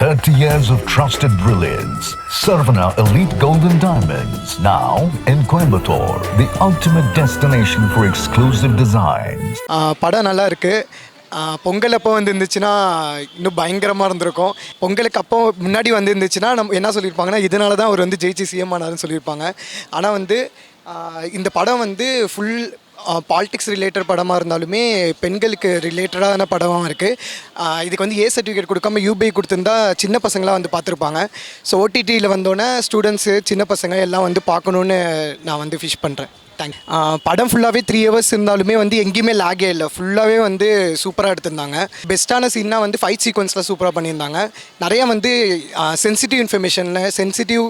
30 years of trusted brilliance. Sarvana Elite Golden Diamonds, now in Coimbatore, the ultimate destination for exclusive designs. படம் நல்லா இருக்கு. பொங்கல் அப்போ இருந்துச்சுன்னா இன்னும் பயங்கரமாக இருந்திருக்கும். பொங்கலுக்கு அப்போ முன்னாடி இருந்துச்சுன்னா நம்ம என்ன சொல்லியிருப்பாங்கன்னா, இதனால தான் அவர் ஜெயிச்சு சிஎம் ஆனாருன்னு சொல்லியிருப்பாங்க. ஆனால் இந்த படம் ஃபுல் பாலிடிக்ஸ் ரிலேட்டட் படமாக இருந்தாலுமே பெண்களுக்கு ரிலேட்டடான படமாக இருக்குது. இதுக்கு ஏ சர்டிஃபிகேட் கொடுக்காம யூபிஐ கொடுத்துருந்தா சின்ன பசங்களாம் பார்த்துருப்பாங்க. ஸோ ஓடிடியில் வந்தோன்னே ஸ்டூடெண்ட்ஸு சின்ன பசங்க எல்லாம் பார்க்கணுன்னு நான் விஷ் பண்ணுறேன். படம் ஃபுல்லாகவே 3 ஹவர்ஸ் இருந்தாலுமே எங்கேயுமே லாகே இல்லை. ஃபுல்லாகவே சூப்பராக எடுத்திருந்தாங்க. பெஸ்ட்டான சீன்னா ஃபைட் சீக்வன்ஸில் சூப்பராக பண்ணியிருந்தாங்க. நிறையா சென்சிட்டிவ் இன்ஃபர்மேஷனில் சென்சிட்டிவ்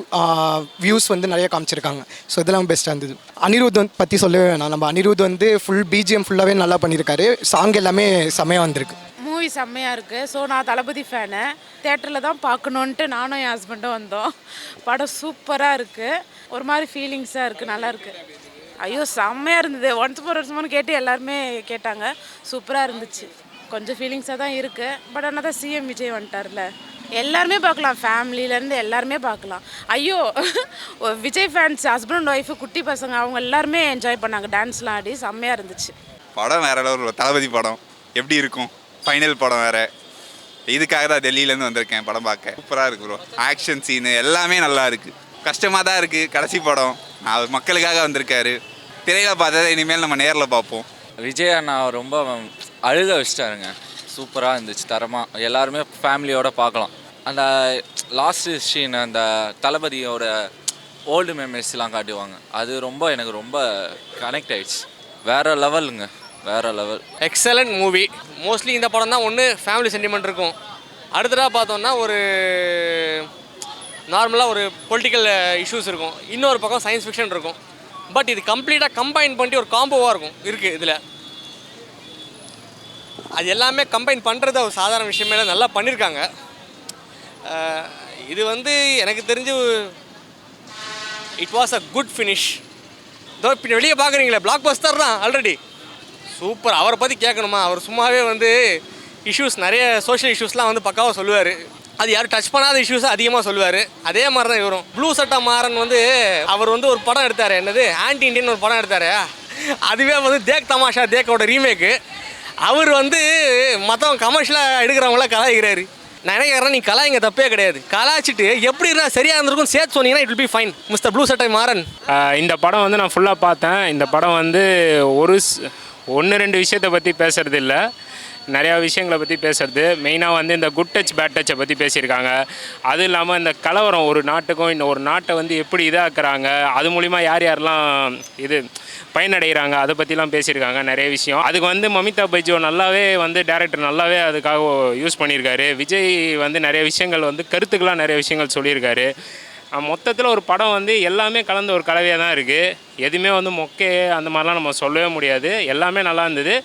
வியூஸ் நிறைய காமிச்சிருக்காங்க. ஸோ இதெல்லாம் பெஸ்ட்டாக இருந்தது. அனிருத் பற்றி சொல்லவே வேணாம். நம்ம அனிருத் ஃபுல் பிஜிஎம் ஃபுல்லாகவே நல்லா பண்ணியிருக்காரு. சாங் எல்லாமே செம்மையாக வந்திருக்கு. மூவி செம்மையாக இருக்குது. ஸோ நான் தளபதி ஃபேனு. தேட்டரில் தான் பார்க்கணுன்ட்டு நானும் என் ஹஸ்பண்டும் வந்தோம். படம் சூப்பராக இருக்குது. ஒரு மாதிரி ஃபீலிங்ஸாக இருக்குது. நல்லா இருக்குது. ஐயோ செம்மையாக இருந்தது. ஒன்ஸ் மோர் கேட்டு எல்லாருமே கேட்டாங்க. சூப்பராக இருந்துச்சு. கொஞ்சம் ஃபீலிங்ஸாக தான் இருக்குது. பட் ஆனால் தான் சிஎம் விஜய் வந்துட்டார்ல, எல்லாருமே பார்க்கலாம். ஃபேமிலியிலேருந்து எல்லாருமே பார்க்கலாம். ஐயோ Vijay fans husband and wife குட்டி பசங்க அவங்க எல்லாருமே என்ஜாய் பண்ணாங்க. டான்ஸ்லாம் ஆடி செம்மையாக இருந்துச்சு. படம் வேறு லெவல். தளபதி படம் எப்படி இருக்கும்? ஃபைனல் படம் வேறு. இதுக்காக தான் டெல்லியிலேருந்து வந்திருக்கேன் படம் பார்க்க. சூப்பராக இருக்குது ப்ரோ. ஆக்ஷன் சீனு எல்லாமே நல்லா இருக்குது. கஷ்டமாக தான் இருக்குது. கடைசி படம் அவர் மக்களுக்காக வந்திருக்காரு. திரையில் பார்த்ததை இனிமேல் நம்ம நேரில் பார்ப்போம். விஜய் அண்ணா ரொம்ப அழுக வச்சிட்டாருங்க. சூப்பராக இருந்துச்சு. தரமாக எல்லாருமே ஃபேமிலியோடு பார்க்கலாம். அந்த லாஸ்ட் சீன் அந்த தளபதியோட ஓல்டு மெமரிஸ்லாம் காட்டுவாங்க. அது எனக்கு ரொம்ப கனெக்ட் ஆகிடுச்சு. வேறு லெவலுங்க. வேறு லெவல். Excellent movie. மோஸ்ட்லி இந்த படம் தான் ஒன்று ஃபேமிலி சென்டிமெண்ட் இருக்கும். அடுத்ததாக பார்த்தோன்னா ஒரு நார்மலாக ஒரு பொலிட்டிக்கல் இஷ்யூஸ் இருக்கும். இன்னொரு பக்கம் சயின்ஸ் ஃபிக்ஷன் இருக்கும். பட் இது கம்ப்ளீட்டாக கம்பைன் பண்ணி ஒரு காம்போவாக இருக்குது இதில். அது எல்லாமே கம்பைன் பண்ணுறது ஒரு சாதாரண விஷயமே இல்லை. நல்லா பண்ணியிருக்காங்க. இது எனக்கு தெரிஞ்சு it was a good finish. இதோ இப்போ வெளியே பார்க்குறீங்களே, பிளாக் பஸ்டர் தான் ஆல்ரெடி. சூப்பர். அவரை பற்றி கேட்கணுமா? அவர் சும்மாவே இஷ்யூஸ் நிறைய சோஷியல் இஷ்யூஸ்லாம் பக்காவாக சொல்லுவார். அது யாரும் டச் பண்ணாத இஷ்யூஸை அதிகமாக சொல்லுவார். அதே மாதிரி தான் இவரும். ப்ளூ சட்டா மாறன் அவர் ஒரு படம் எடுத்தார். என்னது ஆன்டி இண்டியன் ஒரு படம் எடுத்தார். அதுவே தேக் தமாஷா தேக்கோட ரீமேக்கு. அவர் மற்றவங்க கமர்ஷியலாக எடுக்கிறவங்கள கலாய்க்கிறாரு. நான் என்ன கேட்குறேன், நீ கலாய்ங்க தப்பே கிடையாது. கலாய்ச்சிட்டு எப்படி இருந்தால் சரியாக இருந்திருக்கும் சேர்த்து சொன்னீங்கன்னா it will be fine. Mister blue சட்டை மாறன். இந்த படம் நான் ஃபுல்லாக பார்த்தேன். இந்த படம் ஒரு 1-2 விஷயத்தை பற்றி பேசுகிறது இல்லை, நிறையா விஷயங்களை பற்றி பேசுகிறது. மெயினாக இந்த குட் டச் பேட் டச்சை பற்றி பேசியிருக்காங்க. அதுவும் இல்லாமல் இந்த கலவரம் ஒரு நாட்டுக்கும் இன்னொரு நாட்டை எப்படி இதாக்குறாங்க, அது மூலிமா யார் யாரெல்லாம் பயனடைகிறாங்க, அதை பற்றிலாம் பேசியிருக்காங்க நிறைய விஷயம். அதுக்கு மமிதா பைஜோ நல்லாவே டேரக்டர் நல்லாவே அதுக்காக யூஸ் பண்ணியிருக்காரு. விஜய் நிறைய விஷயங்கள் கருத்துக்கெலாம் நிறைய விஷயங்கள் சொல்லியிருக்காரு. மொத்தத்தில் ஒரு படம் எல்லாமே கலந்த ஒரு கலவையாக தான் இருக்குது. எதுவுமே மொக்கே அந்த மாதிரிலாம் நம்ம சொல்லவே முடியாது. எல்லாமே நல்லா இருந்தது.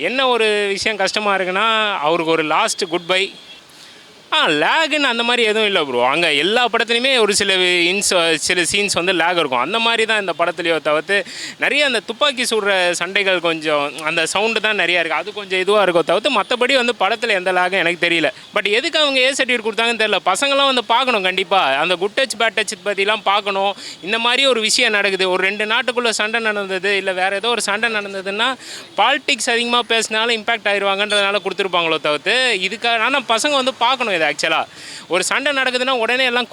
என்ன ஒரு விஷயம் கஷ்டமாக இருக்குன்னா, அவருக்கு ஒரு லாஸ்ட் குட் பை. லேகுன்னு அந்த மாதிரி எதுவும் இல்லை ப்ரோ. அங்கே எல்லா படத்துலையுமே ஒரு சில சீன்ஸ் லேக் இருக்கும். அந்த மாதிரி தான் இந்த படத்துலையோ தவிர்த்து நிறைய அந்த துப்பாக்கி சுடுற சண்டைகள் கொஞ்சம் அந்த சவுண்டு தான் நிறையா இருக்குது. அது கொஞ்சம் இதுவாக இருக்கோ தவிர்த்து மற்றபடி படத்தில் எந்த லேகும் எனக்கு தெரியல. பட் எதுக்கு அவங்க ஏ சர்டிஃபிகேட் கொடுத்தாங்கன்னு தெரியல. பசங்களாம் பார்க்கணும் கண்டிப்பாக. அந்த குட் டச் பேட் டச் பற்றிலாம் பார்க்கணும். இந்த மாதிரி ஒரு விஷயம் நடக்குது, ஒரு 2 நாட்டுக்குள்ளே சண்டை நடந்தது, இல்லை வேறு ஏதோ ஒரு சண்டை நடந்ததுன்னா பாலிடிக்ஸ் அதிகமாக பேசினாலும் இம்பேக்ட் ஆயிடுவாங்கன்றதுனால கொடுத்துருப்பாங்களோ தவிர்த்து இதுக்காக. ஆனால் பசங்க பார்க்கணும். ஆக்சுவலாக ஒரு சண்டை நடக்குதுன்னா உடனே எல்லாம்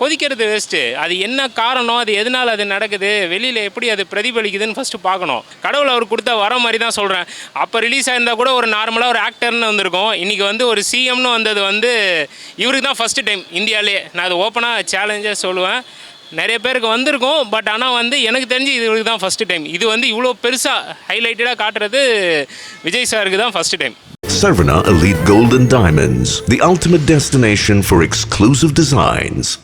கொதிக்கிறது வேஸ்ட்டு. அது என்ன காரணம், அது எதனால் அது நடக்குது, வெளியில் எப்படி அது பிரதிபலிக்குதுன்னு ஃபஸ்ட்டு பார்க்கணும். கடவுள் அவர் கொடுத்த வர மாதிரி தான் சொல்கிறேன். அப்போ ரிலீஸ் ஆயிருந்தால் கூட ஒரு நார்மலாக ஒரு ஆக்டர்னு வந்திருக்கும். இன்றைக்கி ஒரு சிஎம்னு வந்தது இவருக்கு தான் ஃபஸ்ட்டு டைம் இந்தியாவிலே. நான் அது ஓப்பனாக சேலஞ்சாக சொல்லுவேன். நிறைய பேருக்கு வந்திருக்கும். பட் ஆனால் எனக்கு தெரிஞ்சு இவருக்கு தான் ஃபஸ்ட்டு டைம். இது இவ்வளோ பெருசாக ஹைலைட்டடாக காட்டுறது விஜய் சாருக்கு தான் first time. Sarvana Elite Golden Diamonds, the ultimate destination for exclusive designs.